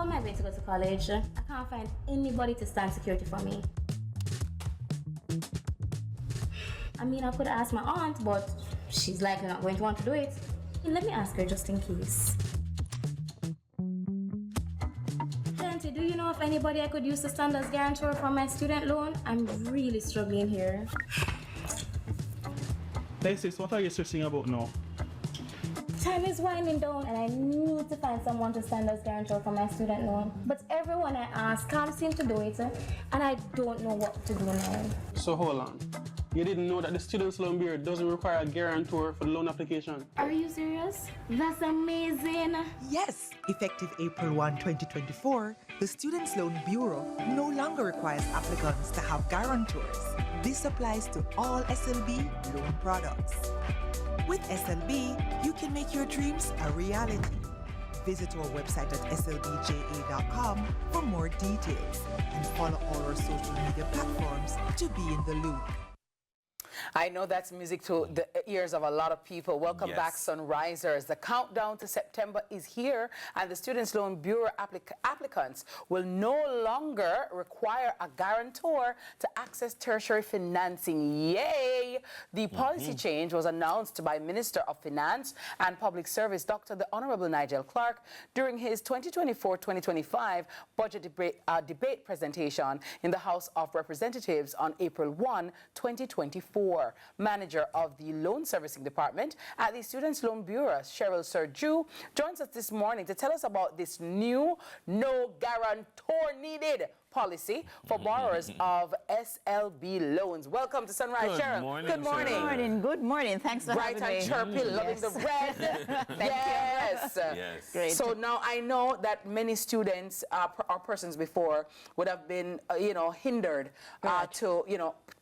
on my way to go to college. I can't find anybody to stand security for me. I mean, I could ask my aunt, but she's likely not going to want to do it. Let me ask her just in case. Auntie, do you know if anybody I could use to stand as guarantor for my student loan? I'm really struggling here. Hey sis, what are you stressing about now? Time is winding down and I need to find someone to stand as guarantor for my student loan. But everyone I ask can't seem to do it, and I don't know what to do now. So hold on. You didn't know that the Students' Loan Bureau doesn't require a guarantor for the loan application? Are you serious? That's amazing. Yes, effective April 1, 2024, the Students' Loan Bureau no longer requires applicants to have guarantors. This applies to all SLB loan products. With SLB, you can make your dreams a reality. Visit our website at slbja.com for more details and follow all our social media platforms to be in the loop. I know that's music to the ears of a lot of people. Welcome back, Sunrisers. The countdown to September is here, and the Students' Loan Bureau applicants will no longer require a guarantor to access tertiary financing. Yay! The policy change was announced by Minister of Finance and Public Service, Dr. the Honorable Nigel Clarke, during his 2024-2025 budget debate presentation in the House of Representatives on April 1, 2024. Manager of the Loan Servicing Department at the Students' Loan Bureau, Cheryl Surjue, joins us this morning to tell us about this new no guarantor needed policy for borrowers of SLB loans. Welcome to Sunrise, Cheryl. Morning, Good morning. Cheryl. Good morning. Good morning. Thanks for Bright having and me. chirpy, loving the red. Yes. Yes. Great. So now I know that many students or persons before would have been, hindered to,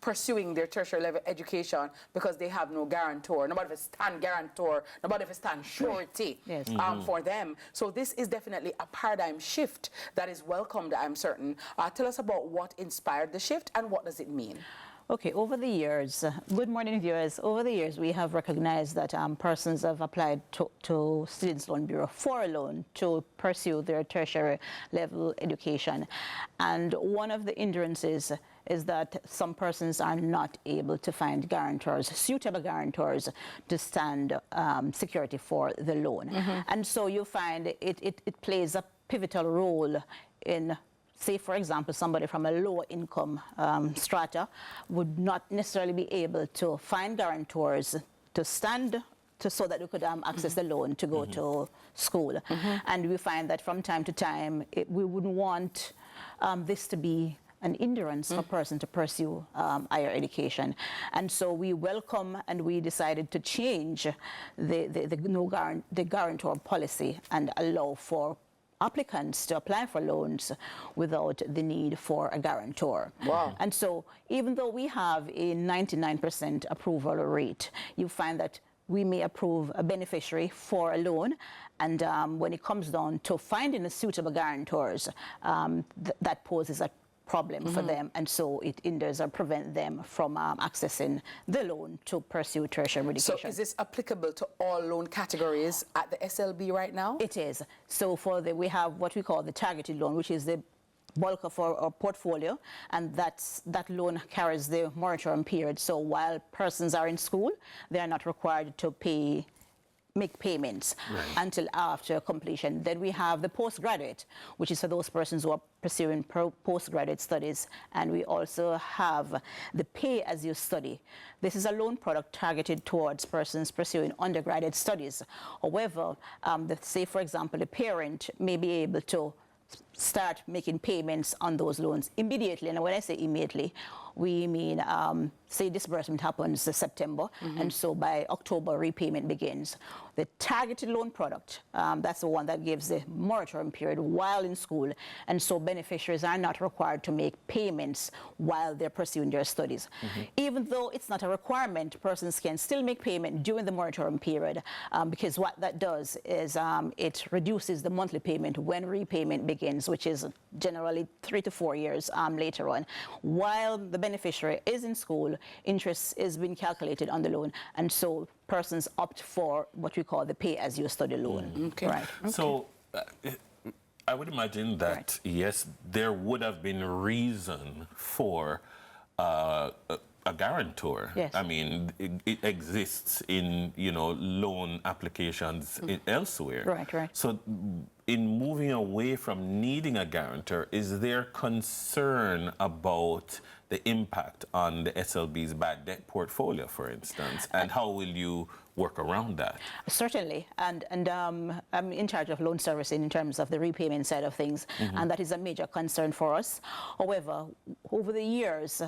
pursuing their tertiary level education because they have no guarantor. Nobody will stand guarantor. Nobody will stand surety for them. So this is definitely a paradigm shift that is welcomed, I'm certain. Tell us about what inspired the shift and what does it mean? Okay, over the years, good morning viewers, over the years we have recognized that persons have applied to Students' Loan Bureau for a loan to pursue their tertiary level education. And one of the hindrances is that some persons are not able to find guarantors, suitable guarantors to stand security for the loan. And so you find it plays a pivotal role in, say, for example, somebody from a lower income strata would not necessarily be able to find guarantors to stand so that we could access the loan to go to school. And we find that from time to time, we wouldn't want this to be an hindrance for a person to pursue higher education. And so we welcome and we decided to change the guarantor policy and allow for applicants to apply for loans without the need for a guarantor. Wow. And so even though we have a 99% approval rate, you find that we may approve a beneficiary for a loan, and when it comes down to finding a suitable guarantors, that poses a problem for them, and so it hinders or prevents them from accessing the loan to pursue tertiary education. So is this applicable to all loan categories at the SLB right now? It is. So we have what we call the targeted loan, which is the bulk of our portfolio, and that loan carries the moratorium period. So while persons are in school, they are not required to make payments until after completion. Then we have the postgraduate, which is for those persons who are pursuing postgraduate studies, and we also have the pay-as-you-study. This is a loan product targeted towards persons pursuing undergraduate studies. However, say, for example, the parent may be able to start making payments on those loans immediately. And when I say immediately, we mean, say disbursement happens in September, and so by October, repayment begins. The targeted loan product, that's the one that gives the moratorium period while in school, and so beneficiaries are not required to make payments while they're pursuing their studies. Even though it's not a requirement, persons can still make payment during the moratorium period, because what that does is it reduces the monthly payment when repayment begins, which is generally 3 to 4 years later on. While the beneficiary is in school, interest is being calculated on the loan, and so persons opt for what we call the pay-as-you-study loan. Okay. Right. So I would imagine that, yes, there would have been reason for a guarantor. Yes. I mean, it exists in, loan applications elsewhere. Right. So in moving away from needing a guarantor, is there concern about the impact on the SLB's bad debt portfolio, for instance? And how will you work around that? Certainly, and I'm in charge of loan servicing in terms of the repayment side of things, and that is a major concern for us. However, over the years,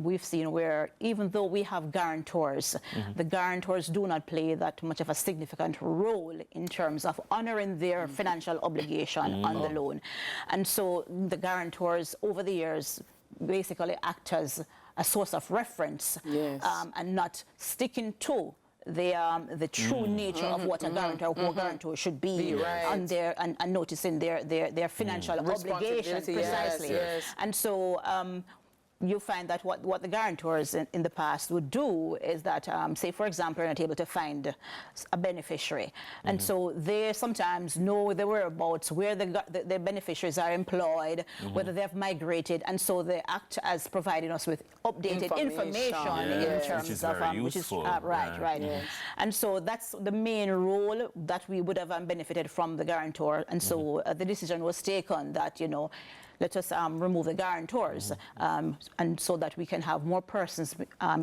we've seen where even though we have guarantors, the guarantors do not play that much of a significant role in terms of honoring their financial obligation on the loan. And so the guarantors over the years basically act as a source of reference, and not sticking to the true nature of what a guarantor should be on their and noticing their financial obligations precisely. And so you find that what the guarantors in the past would do is that, say, for example, you're not able to find a beneficiary. And so they sometimes know the whereabouts, where the beneficiaries are employed, whether they have migrated. And so they act as providing us with updated information in terms of which is right. And so that's the main role that we would have benefited from the guarantor. And so the decision was taken that, let us remove the guarantors, and so that we can have more persons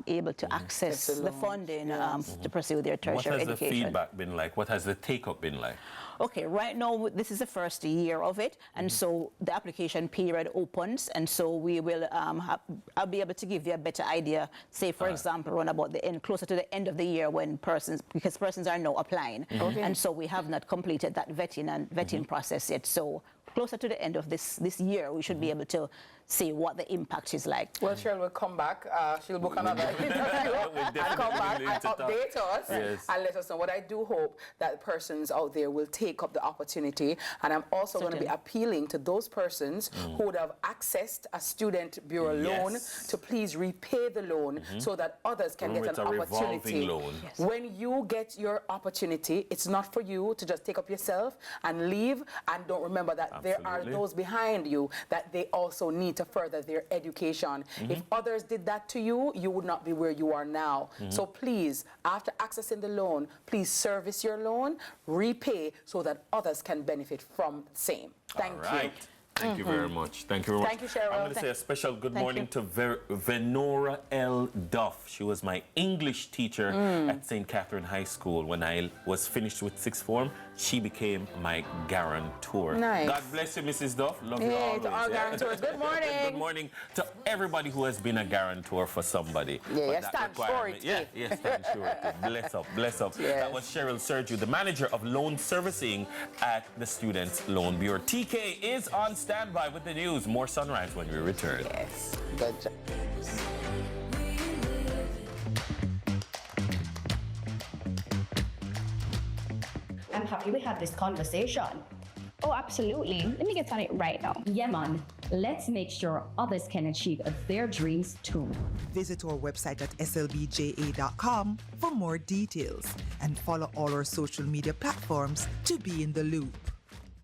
able to access the funding to pursue their tertiary education. What has the feedback been like? What has the take-up been like? Okay, right now this is the first year of it, and so the application period opens, and so we will I'll be able to give you a better idea, say for example, around about the end, closer to the end of the year, because persons are now applying, and so we have not completed that vetting process yet. So closer to the end of this year, we should be able to see what the impact is like. Well, Cheryl will come back. She'll book another interview and come back and update us and let us know. But I do hope that persons out there will take up the opportunity. And I'm also going to be appealing to those persons who would have accessed a student bureau loan to please repay the loan so that others can get an opportunity. Loan. When you get your opportunity, it's not for you to just take up yourself and leave and don't remember that there are those behind you that they also need to further their education. If others did that to you, you would not be where you are now. So please, after accessing the loan, please service your loan, repay so that others can benefit from the same. Thank you. Thank you very much. Thank you very much. Thank you, Cheryl. I'm going to say a special good morning to Venora L. Duff. She was my English teacher at St. Catherine High School. When I was finished with sixth form, she became my guarantor. Nice. God bless you, Mrs. Duff. Love you always. To all guarantors, good morning. Good morning to everybody who has been a guarantor for somebody. Stand sure it. Stand sure it. Bless up, bless up. That was Cheryl Surjue, the manager of loan servicing at the Students Loan Bureau. TK is on standby with the news. More Sunrise when we return. Yes. Good job. I'm happy we had this conversation. Oh, absolutely. Let me get on it right now. Yeah, man. Let's make sure others can achieve their dreams too. Visit our website at slbja.com for more details and follow all our social media platforms to be in the loop.